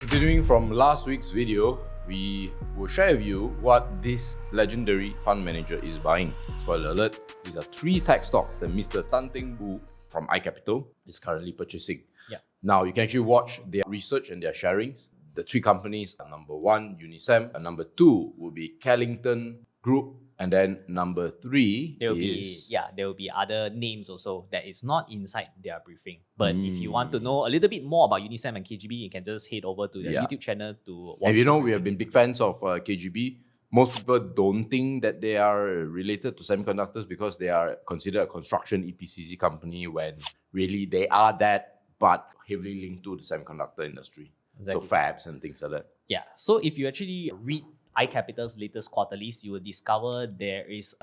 Continuing from last week's video, we will share with you what this legendary fund manager is buying. Spoiler alert, these are 3 tech stocks that Mr. Tan Teng Boo from iCapital is currently purchasing. Yeah. Now, you can actually watch their research and their sharings. The 3 companies are number 1, Unisem, and number 2 will be Kellington Group, and then number 3 there will be other names also that is not inside their briefing. But if you want to know a little bit more about Unisem and KGB, you can just head over to the YouTube channel to watch. And you know, we have been big fans of KGB. Most people don't think that they are related to semiconductors because they are considered a construction EPCC company, when really they are that, but heavily linked to the semiconductor industry. Exactly. So fabs and things like that. Yeah. So if you actually read iCapital's latest quarterlies, you will discover there is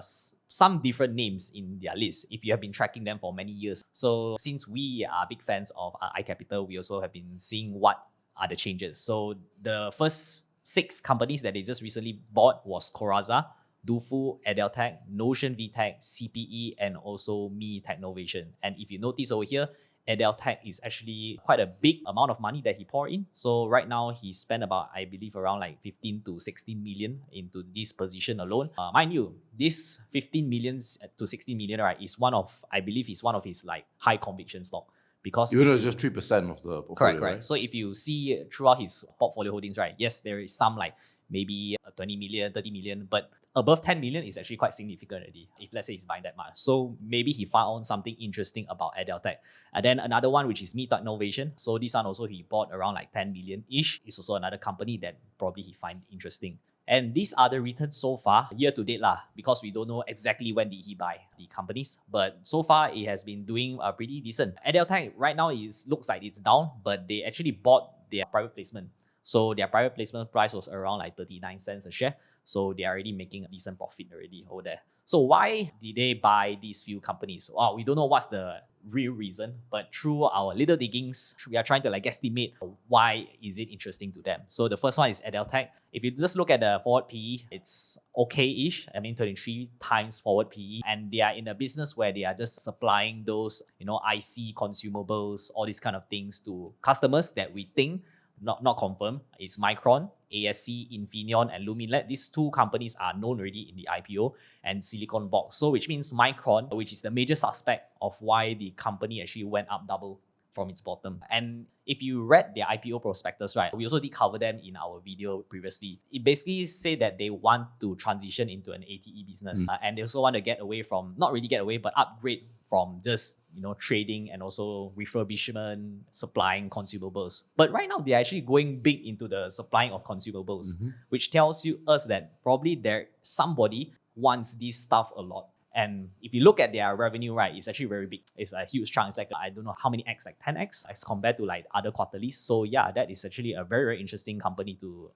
some different names in their list if you have been tracking them for many years. So since we are big fans of iCapital, we also have been seeing what are the changes. So the first 6 companies that they just recently bought was Coraza, Dufu, Edeltech, Notion VTech, CPE, and also Me Technovation. And if you notice over here, Edeltech is actually quite a big amount of money that he poured in. So right now he spent about, I believe, around like 15 to 16 million into this position alone. Mind you, this 15 million to 16 million, right, is one of, I believe, is one of his like high conviction stock. Because even though it's just 3% of the portfolio. Correct. Right? So if you see throughout his portfolio holdings, right, yes, there is some like maybe 20 million, 30 million, but above 10 million is actually quite significant already, if let's say he's buying that much. So maybe he found something interesting about Edeltech. And then another one, which is Me Technovation. So this one also he bought around like 10 million-ish. It's also another company that probably he find interesting. And these are the returns so far, year to date lah, because we don't know exactly when did he buy the companies. But so far, it has been doing pretty decent. Edeltech right now looks like it's down, but they actually bought their private placement. So their private placement price was around like 39 cents a share. So they are already making a decent profit already over there. So why did they buy these few companies? Well, we don't know what's the real reason, but through our little diggings, we are trying to like estimate why is it interesting to them. So the first one is Edeltech. If you just look at the forward PE, it's okay-ish. I mean, 23 times forward PE. And they are in a business where they are just supplying those, IC consumables, all these kind of things to customers that we think not confirmed. It's Micron, ASC, Infineon, and Luminet. These 2 companies are known already in the IPO, and Silicon Box. So which means Micron, which is the major suspect of why the company actually went up double from its bottom. And if you read their IPO prospectus, right, we also did cover them in our video previously. It basically said that they want to transition into an ATE business. And they also want to get away from, not really get away, but upgrade from just trading and also refurbishment, supplying consumables. But right now, they're actually going big into the supplying of consumables, which tells us that probably somebody wants this stuff a lot. And if you look at their revenue, right, it's actually very big. It's a huge chunk. It's like, I don't know how many X, like 10X as compared to like other quarterlies. So yeah, that is actually a very, very interesting company to,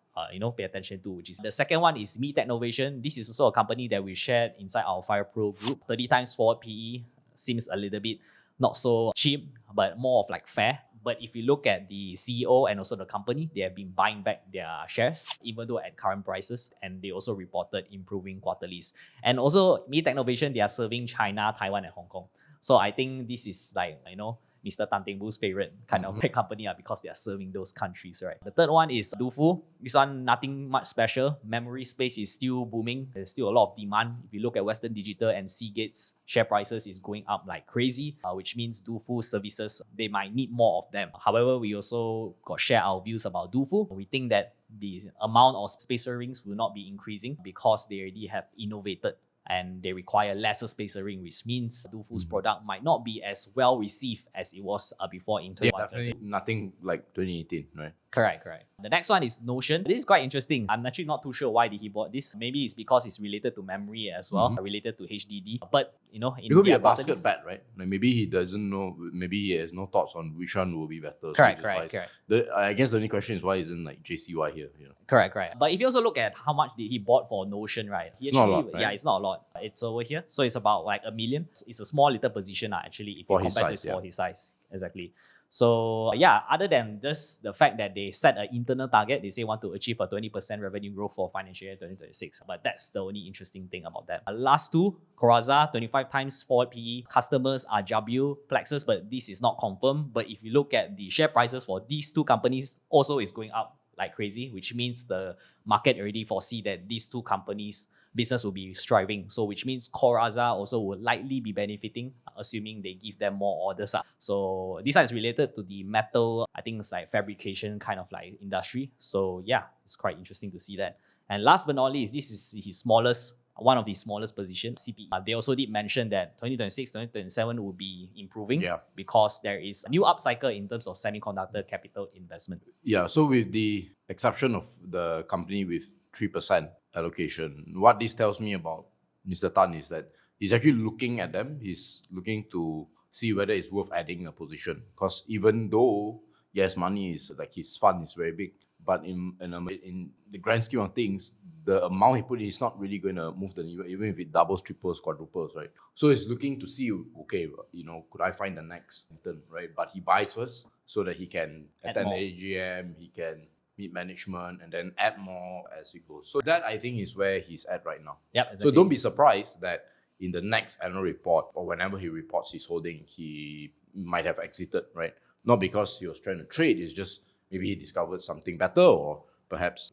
pay attention to, which is the second one is Me Technovation. This is also a company that we shared inside our FIRL Pro group. 30 times forward PE seems a little bit not so cheap, but more of like fair. But if you look at the CEO and also the company, they have been buying back their shares, even though at current prices. And they also reported improving quarterlies. And also, Me Technovation, they are serving China, Taiwan, and Hong Kong. So I think this is like, Mr. Tan Teng Boo's favorite kind of company because they are serving those countries, right? The third one is Dufu. This one, nothing much special. Memory space is still booming. There's still a lot of demand. If you look at Western Digital and Seagate's share prices is going up like crazy, which means Dufu services, they might need more of them. However, we also share our views about Dufu. We think that the amount of spacer rings will not be increasing because they already have innovated and they require lesser spacer ring, which means Dufu's product might not be as well received as it was before in 2021. Definitely nothing like 2018, right? Correct. The next one is Notion. This is quite interesting. I'm actually not too sure why did he bought this. Maybe it's because it's related to memory as well, related to HDD. But it could be a basket bet, right? Like maybe he doesn't know. Maybe he has no thoughts on which one will be better. Correct. I guess the only question is why isn't like JCY here? Correct. But if you also look at how much did he bought for Notion, right? It's not a lot, right? Yeah, it's not a lot. It's over here, so it's about like $1 million. It's a small little position actually. If you compare this for his size, exactly. So yeah, other than this, the fact that they set an internal target, they say want to achieve a 20% revenue growth for financial year 2026. But that's the only interesting thing about that. Last two, Coraza, 25 times forward PE. Customers are W, Plexus, but this is not confirmed. But if you look at the share prices for these two companies, also is going up like crazy, which means the market already foresee that these two companies business will be striving. So which means Coraza also will likely be benefiting, assuming they give them more orders. So this one is related to the metal, I think it's like fabrication kind of like industry. So yeah, it's quite interesting to see that. And last but not least, this is his smallest, one of the smallest positions, CPE. They also did mention that 2026, 2027 will be improving because there is a new upcycle in terms of semiconductor capital investment. Yeah, so with the exception of the company with 3% allocation, what this tells me about Mr. Tan is that he's actually looking at them. He's looking to see whether it's worth adding a position. Because even though, yes, money is like his fund is very big, but in the grand scheme of things, the amount he put in is not really going to move the needle, even if it doubles, triples, quadruples, right? So he's looking to see, okay, could I find the next intern, right? But he buys first so that he can attend the AGM, he can meet management, and then add more as it goes. So that I think is where he's at right now. Yep, exactly. So don't be surprised that in the next annual report or whenever he reports his holding, he might have exited, right? Not because he was trying to trade, it's just maybe he discovered something better, or perhaps,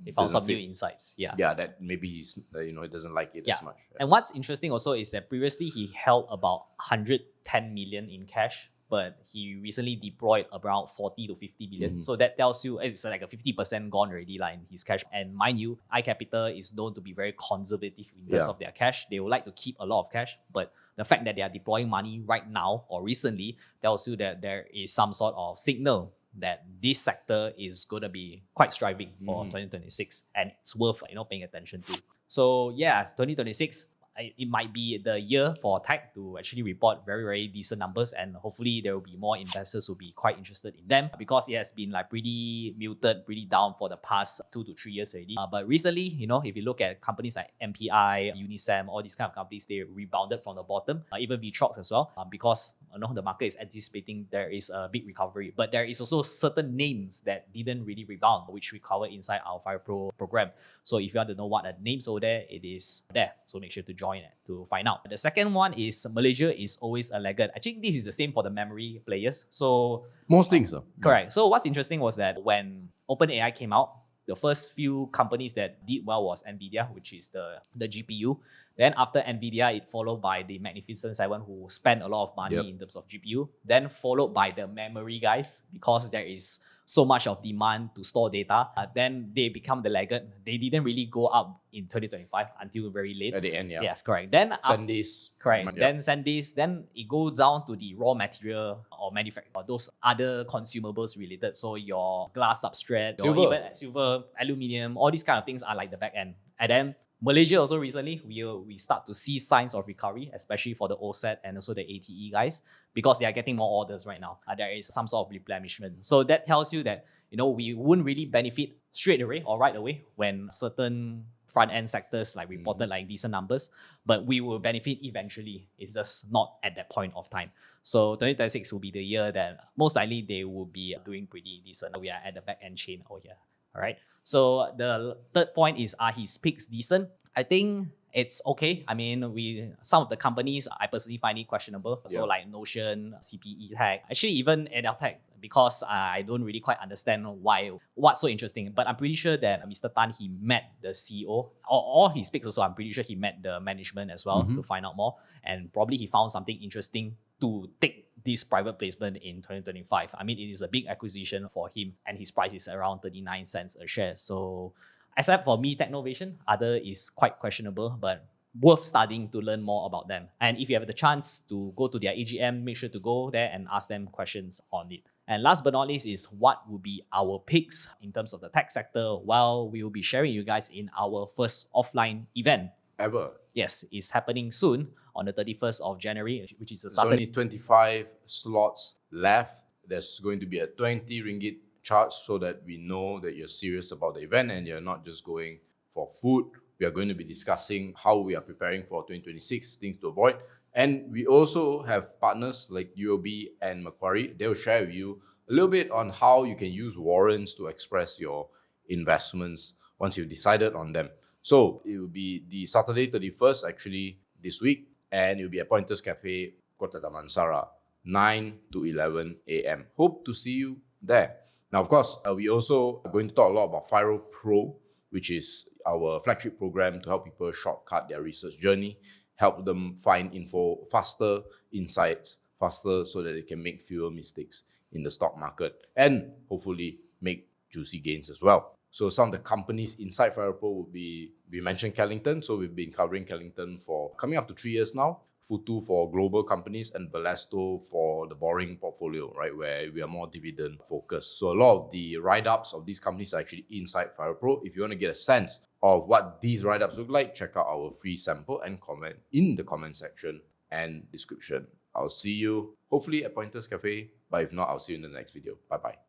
he found some new insights. Yeah, that maybe he's, he doesn't like it as much. Right? And what's interesting also is that previously he held about 110 million in cash, but he recently deployed around 40 to 50 billion. So that tells you it's like a 50% gone already in his cash. And mind you, iCapital is known to be very conservative in terms of their cash. They would like to keep a lot of cash, but the fact that they are deploying money right now or recently tells you that there is some sort of signal that this sector is going to be quite striving for 2026, and it's worth paying attention to. So yeah, 2026, it might be the year for tech to actually report very, very decent numbers, and hopefully there will be more investors who will be quite interested in them, because it has been like pretty muted, pretty down for the past 2 to 3 years already. But recently, if you look at companies like MPI, Unisem, all these kind of companies, they rebounded from the bottom, even VTrox as well, because the market is anticipating there is a big recovery. But there is also certain names that didn't really rebound, which we cover inside our FIRL Pro program. So if you want to know what the names over there, it is there. So make sure to join it to find out. The second one is Malaysia is always a laggard. I think this is the same for the memory players. So most things are. Correct. So what's interesting was that when OpenAI came out, the first few companies that did well was NVIDIA, which is the GPU. Then after NVIDIA, it followed by the Magnificent Seven, who spent a lot of money in terms of GPU. Then followed by the memory guys, because there is so much of demand to store data. Then they become the laggard. They didn't really go up in 2025 until very late. At the end, Yes, correct. Then SanDisk. Correct. Then SanDisk, then it goes down to the raw material or manufacture, or those other consumables related. So your glass substrate, or even silver, aluminium, all these kind of things are like the back end. And then Malaysia also recently, we start to see signs of recovery, especially for the OSAT and also the ATE guys, because they are getting more orders right now. There is some sort of replenishment. So that tells you that, we wouldn't really benefit straight away or right away when certain front-end sectors like reported like decent numbers, but we will benefit eventually. It's just not at that point of time. So 2026 will be the year that most likely they will be doing pretty decent. We are at the back-end chain over here. All right. So the third point is, are his picks decent? I think it's okay. I mean, some of the companies I personally find it questionable. So like Notion, CPE Tech, actually even Edeltech, because I don't really quite understand what's so interesting. But I'm pretty sure that Mr. Tan, he met the CEO, or all his picks also, I'm pretty sure he met the management as well to find out more. And probably he found something interesting to take this private placement in 2025. I mean, it is a big acquisition for him, and his price is around 39 cents a share. So except for me, Technovation, other is quite questionable, but worth studying to learn more about them. And if you have the chance to go to their AGM, make sure to go there and ask them questions on it. And last but not least is, what will be our picks in terms of the tech sector? Well, we will be sharing you guys in our first offline event Ever. Yes, it's happening soon on the 31st of January, which is a There's Saturday. only 25 slots left. There's going to be a 20 ringgit charge, so that we know that you're serious about the event and you're not just going for food. We are going to be discussing how we are preparing for 2026, things to avoid, And we also have partners like UOB and Macquarie. They'll share with you a little bit on how you can use warrants to express your investments once you've decided on them. So it will be the Saturday 31st, actually, this week, and it will be at Pointers Cafe, Kota Damansara, 9 to 11 a.m. Hope to see you there. Now, of course, we also are going to talk a lot about FIRL Pro, which is our flagship program to help people shortcut their research journey, help them find info faster, insights faster, so that they can make fewer mistakes in the stock market and hopefully make juicy gains as well. So some of the companies inside FIRL Pro would be, we mentioned Kellington, so we've been covering Kellington for coming up to 3 years now. Futu for global companies, and Valesto for the boring portfolio, right, where we are more dividend focused. So a lot of the write-ups of these companies are actually inside FIRL Pro. If you want to get a sense of what these write-ups look like, check out our free sample and comment in the comment section and description. I'll see you hopefully at Pointers Cafe, but if not, I'll see you in the next video. Bye-bye.